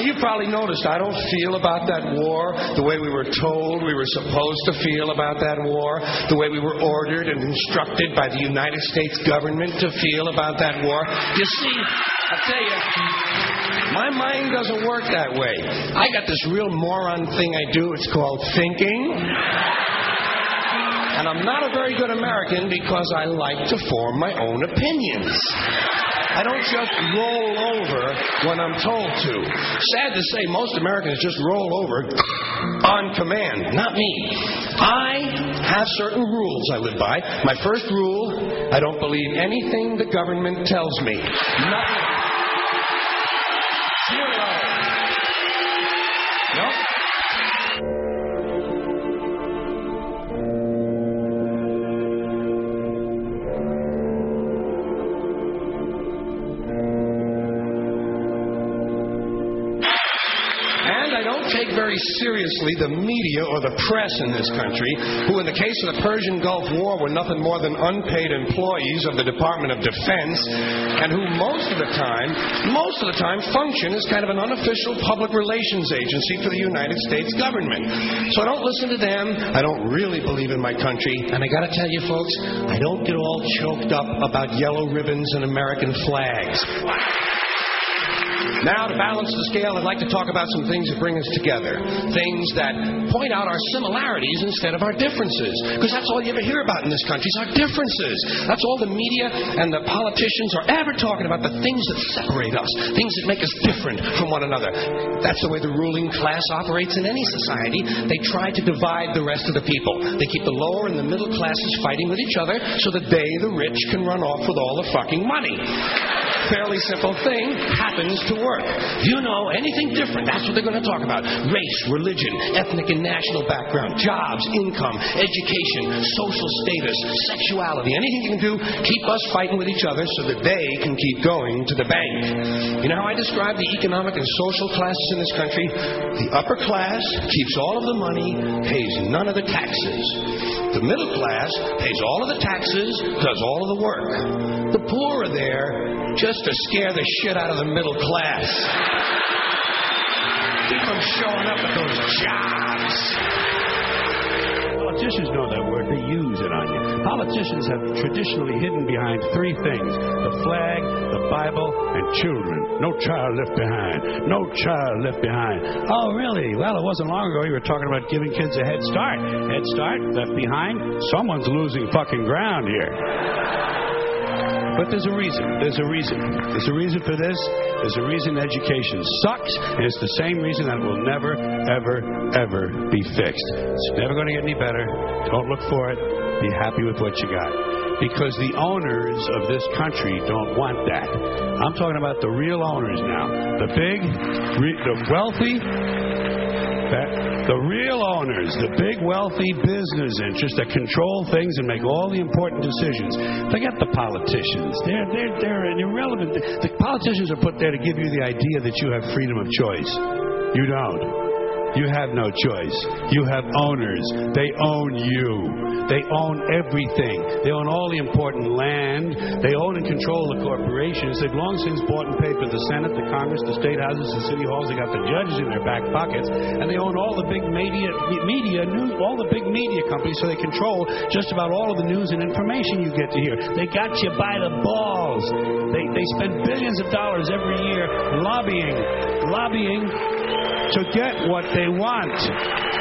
you probably noticed I don't feel about that war the way we were told we were supposed to feel about that war, the way we were ordered and instructed by the United States government to feel about that war. You see, I tell you, my mind doesn't work that way. I got this real moron thing I do. It's called thinking. And I'm not a very good American because I like to form my own opinions. I don't just roll over when I'm told to. Sad to say, most Americans just roll over on command. Not me. I have certain rules I live by. My first rule, I don't believe anything the government tells me. Nothing. Zero. Nope. Take very seriously the media or the press in this country, who in the case of the Persian Gulf War were nothing more than unpaid employees of the Department of Defense, and who most of the time function as kind of an unofficial public relations agency for the United States government. So I don't listen to them. I don't really believe in my country, and I got to tell you folks, I don't get all choked up about yellow ribbons and American flags. Now, to balance the scale, I'd like to talk about some things that bring us together. Things that point out our similarities instead of our differences. Because that's all you ever hear about in this country is our differences. That's all the media and the politicians are ever talking about, the things that separate us, things that make us different from one another. That's the way the ruling class operates in any society. They try to divide the rest of the people. They keep the lower and the middle classes fighting with each other so that they, the rich, can run off with all the fucking money. Fairly simple thing happens to work. You know, anything different, that's what they're going to talk about. Race, religion, ethnic and national background, jobs, income, education, social status, sexuality, anything you can do, keep us fighting with each other so that they can keep going to the bank. You know how I describe the economic and social classes in this country? The upper class keeps all of the money, pays none of the taxes. The middle class pays all of the taxes, does all of the work. The poor are there just to scare the shit out of the middle class. Keep them showing up at those jobs. Politicians know that word. They use it on you. Politicians have traditionally hidden behind three things: the flag, the Bible, and children. No child left behind. No child left behind. Oh, really? Well, it wasn't long ago you were talking about giving kids a head start. Head start? Left behind? Someone's losing fucking ground here. But there's a reason. There's a reason. There's a reason for this. There's a reason education sucks, and it's the same reason that it will never, ever, ever be fixed. It's never going to get any better. Don't look for it. Be happy with what you got. Because the owners of this country don't want that. I'm talking about the real owners now. The big, the wealthy, the real owners, the big wealthy business interests that control things and make all the important decisions. Forget the politicians. They're irrelevant. The politicians are put there to give you the idea that you have freedom of choice. You don't. You have no choice. You have owners. They own you. They own everything. They own all the important land. They own and control the corporations. They've long since bought and paid for the Senate, the Congress, the state houses, the city halls. They got the judges in their back pockets. And they own all the big media news, all the big media companies, so they control just about all of the news and information you get to hear. They got you by the balls. They spend billions of dollars every year lobbying to get what they want.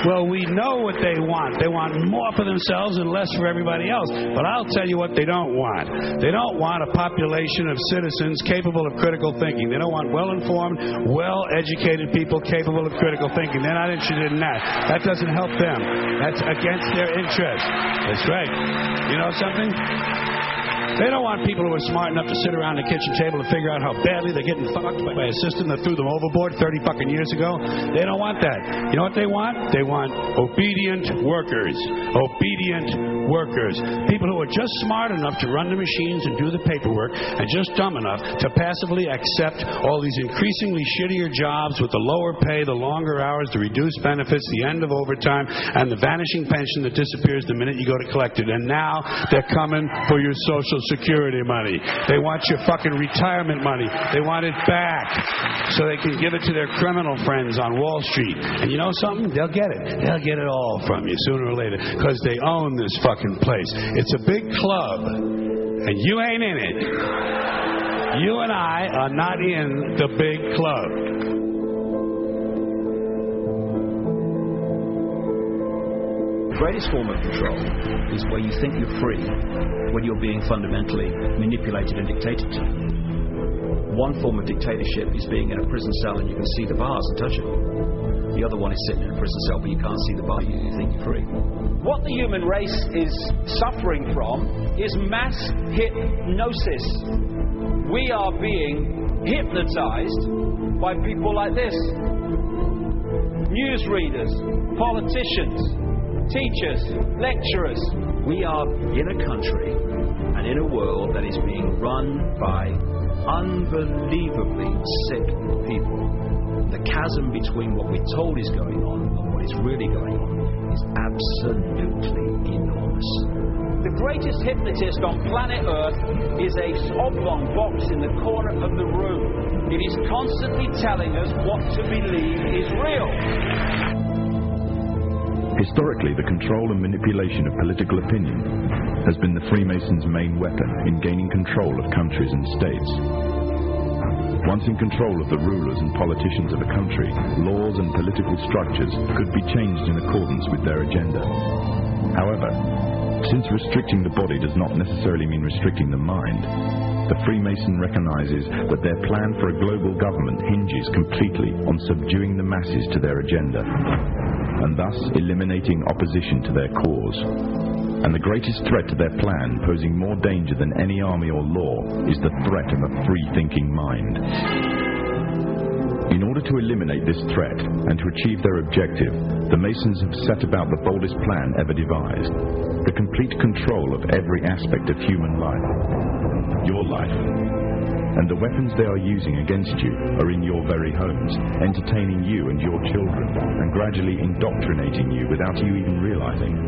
Well, we know what they want. They want more for themselves and less for everybody else. But I'll tell you what they don't want. They don't want a population of citizens capable of critical thinking. They don't want well-informed, well-educated people capable of critical thinking. They're not interested in that. That doesn't help them. That's against their interest. That's right. You know something? They don't want people who are smart enough to sit around the kitchen table to figure out how badly they're getting fucked by a system that threw them overboard 30 fucking years ago. They don't want that. You know what they want? They want obedient workers. Obedient workers. People who are just smart enough to run the machines and do the paperwork and just dumb enough to passively accept all these increasingly shittier jobs with the lower pay, the longer hours, the reduced benefits, the end of overtime, and the vanishing pension that disappears the minute you go to collect it. And now they're coming for your Social Security money. They want your fucking retirement money. They want it back so they can give it to their criminal friends on Wall Street. And you know something? They'll get it. They'll get it all from you sooner or later because they own this fucking place. It's a big club, and you ain't in it. You and I are not in the big club. The greatest form of control is where you think you're free when you're being fundamentally manipulated and dictated to. One form of dictatorship is being in a prison cell and you can see the bars and touch it. The other one is sitting in a prison cell but you can't see the bar, you think you're free. What the human race is suffering from is mass hypnosis. We are being hypnotized by people like this. Newsreaders, politicians, teachers, lecturers. We are in a country and in a world that is being run by unbelievably sick people. The chasm between what we're told is going on and what is really going on is absolutely enormous. The greatest hypnotist on planet Earth is a oblong box in the corner of the room. It is constantly telling us what to believe is real. Historically, the control and manipulation of political opinion has been the Freemasons' main weapon in gaining control of countries and states. Once in control of the rulers and politicians of a country, laws and political structures could be changed in accordance with their agenda. However, since restricting the body does not necessarily mean restricting the mind, the Freemason recognizes that their plan for a global government hinges completely on subduing the masses to their agenda, and thus eliminating opposition to their cause. And the greatest threat to their plan, posing more danger than any army or law, is the threat of a free-thinking mind. In order to eliminate this threat and to achieve their objective, the Masons have set about the boldest plan ever devised: the complete control of every aspect of human life, your life. And the weapons they are using against you are in your very homes, entertaining you and your children, and gradually indoctrinating you without you even realizing.